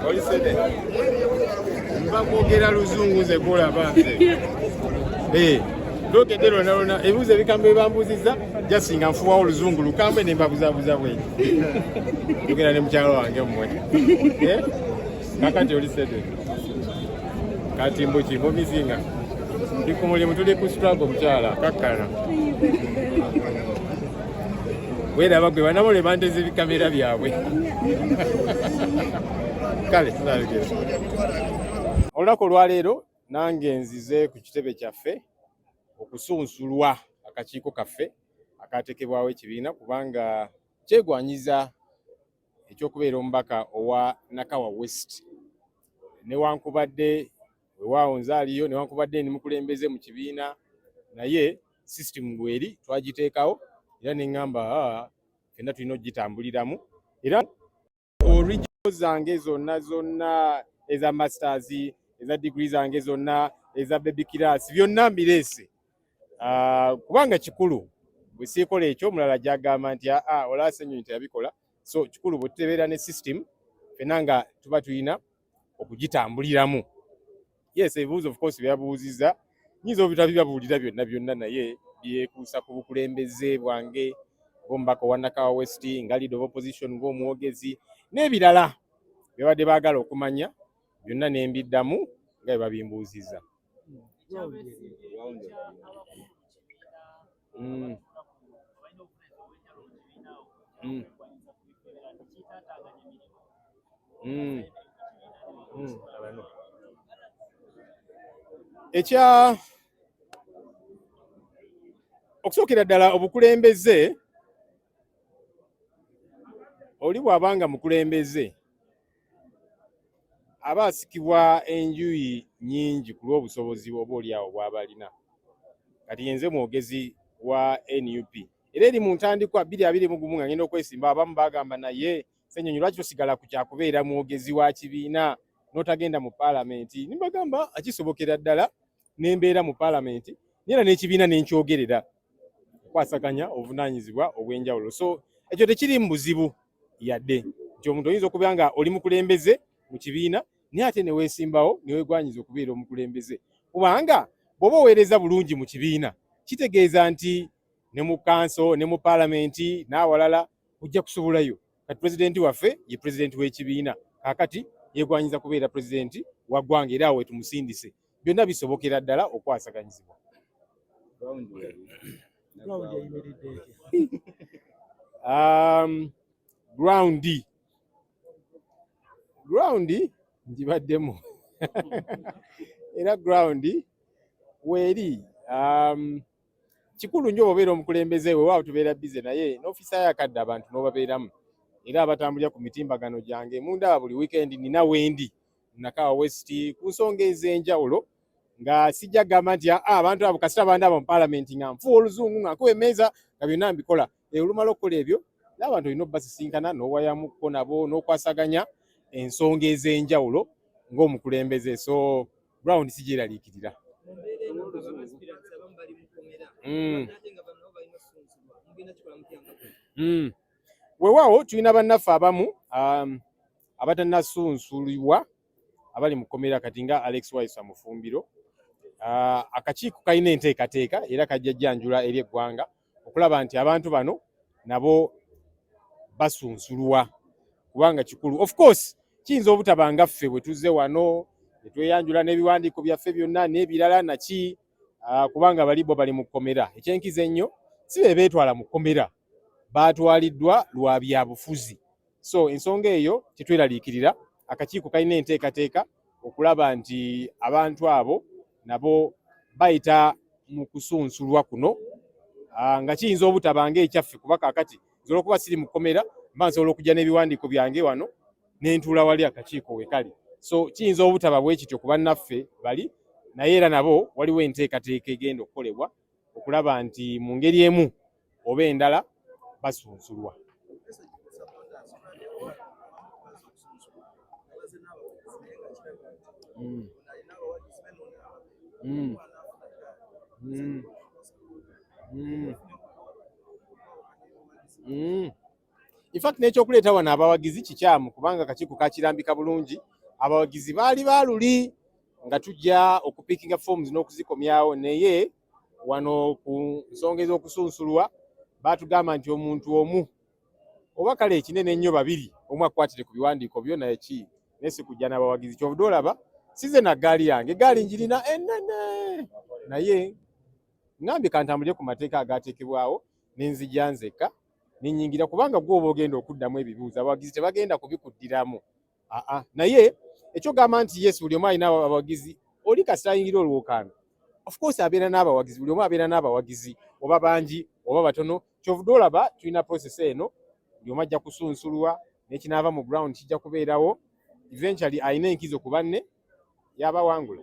Olisede bakwogera luzungu ze kulaba nze lokedde lona lona ebibuzo ebikambe bebambuuzizza jasinga nfuwawo oluzungu lukambe ne mbabuzabuza bwe njogera ne mukyalo wange mmwe kakati olisede kati mbuki mumizinga ndi ku mulimu tuli ku struggle mukyala kakkana weraba gwe banamole banteze ebikamera byabwe kale tunabigera olunaku olwaleero nange nzize ku kitebe kyaffe okusunsulwa akakiiko kaffe akateekebwawo ekibiina kubanga kyegwanyiza ekyokubeera omubaka owa Nakawa West newankubadde wewaawo nze aliyo newankubadde ndi mukulembeze mu kibiina naye system bweri twagiteekawo era neŋŋamba fenna tulina okugitambuliramu era original zange zonna eza masters eza degree zange zonna eza baby class byonna mbireese kubanga kikulu bwe siikola ekyo omulala gyagamba nti olaase ennyonyi teyabikola so kikulu bwe tutebeera ne system fenna nga tuba tulina okugitambuliramu. Yes, ebibuuzo of course byabuuzizza nyinza obutabibabuulira byonna naye byekuusa ku bukulembeze bwange ng'omubaka owa Nakawa West nga leader of opposition ng'omwogezi n'ebirala byabadde baagala okumanya byonna ne mbiddamu nga bwe babimbuuzizza. Ekya okusookera ddala obukulembeze oli bw'abanga mukulembeze aba asikibwa enjuyi nnyingi ku lw'obusobozi oba oliawo bw'aba alina. Kati yenze mwogezi wa NUP era eri mu ntandikwa 2021 nga ngenda okwesimba abamu bagamba naye Ssenyonyi lwaki tosigala ku kyakubeera mwogezi wa kibiina n'otagenda mu paalamenti. Nimbagamba akisobokera ddala nembeera mu paalamenti era n'ekibiina nenkyogerera kwasaganya obuvunaanyizibwa obw'enjawulo. So ekyo tekiri mu buzibu yadde nti omuntu oyinza okubeera nga oli mukulembeze mu kibiina naye ate ne weesimbawo ne weegwanyiza okubeera omukulembeze kubanga bw'oba oweereza bulungi mu kibiina kitegeeza nti ne mu kanso ne mu paalamenti n'awalala ojja kusobolayo. Kati pulezidenti waffe ye pulezidenti w'ekibiina kaakati yeegwanyiza kubeera pulezidenti wa ggwanga era awe tumusindise. Byonna bisobokera ddala okwasaganyizibwa. Ground ngibaddemu era ground weeri kikulu nnyo obeera omukulembeze weewaawo tubeera bize naye n'ofiisa yakadde abantu n'obabeeramu era abatambulira ku mitimbagano gyange mundaba buli weekend nina wendi Nakawa West ku nsonga ez'enjawulo nga sijja gamba nti abantu abo kasita bandaba mu paalamenti nga nfuwa oluzungu nga nkuba emmeeza nga byonna mbikola. Olumala okukola ebyo n'abantu olina obbasisinkana n'owayamuko nabo n'okwasaganya ensonga ez'enjawulo ng'omukulembeze. So ground sigyeraliikirira. Weewaawo tulina bannaffe abamu abatannasunsulibwa abali mu kkomera kati nga Alex Waisa Mufumbiro. Akakiiko kalina enteekateeka era kajja jjanjula eri eggwanga okulaba nti abantu bano nabo basunsulwa kubanga kikulu. Of course kiyinza obutaba nga ffe bwe tuzze wano ne tweyanjula n'ebiwandiiko byaffe byonna n'ebirala naki kubanga bali bo bali mu kkomera. Ekyenkiza ennyo si be beetwala mu kkomera, baatwaliddwa lwa byabufuzi. So ensonga eyo tetweraliikirira. Akakiiko kalina enteekateeka okulaba nti abantu abo nabo bayita mu kusunsulwa kuno nga kiyinza obutaba ng'ekyaffe kuba kaakati nsobola okuba siri mu kkomera mba nsobola okujja n'ebiwandiiko byange wano n'entuula wali akakiiko we kali. So kiyinza obutaba bwe kityo ku bannaffe bali naye era nabo waliwo enteekateeka egenda okukolebwa okulaba nti mu ngeri emu oba endala basunsulwa. In fact n'ekyokuleeta wano abawagizi kikyamu kubanga akakiiko kakirambika bulungi. Abawagizi baali baaluli nga tujja okupikinga forms n'okuzikomyawo, naye wano ku nsonga ez'okusunsulwa baatugamba nti omuntu omu oba kale ekinene ennyo babiri omu akwatire ku biwandiiko byo naye ki nesi kujja n'abawagizi. Kyovudde olaba size na gaali yange, gaali njirina ennene, naye ngambye kantambulire ku mateeka agaateekebwawo n'enzija nzekka n'ennyingira, kubanga gwe oba ogenda okuddamu ebibuuzo abawagizi tebagenda kubikuddiramu. Naye ekyogamba nti yes buli omu alina abawagizi, oli kasita ayingira olwokaano, of course abeera n'abawagizi, buli omu abeera n'abawagizi oba bangi oba batono. Kyovudde olaba tulina process eno, buli omu ajja kusunsulwa n'ekinaava mu ground kijja kubeerawo, eventually alina enkizo ku banne yabawangula.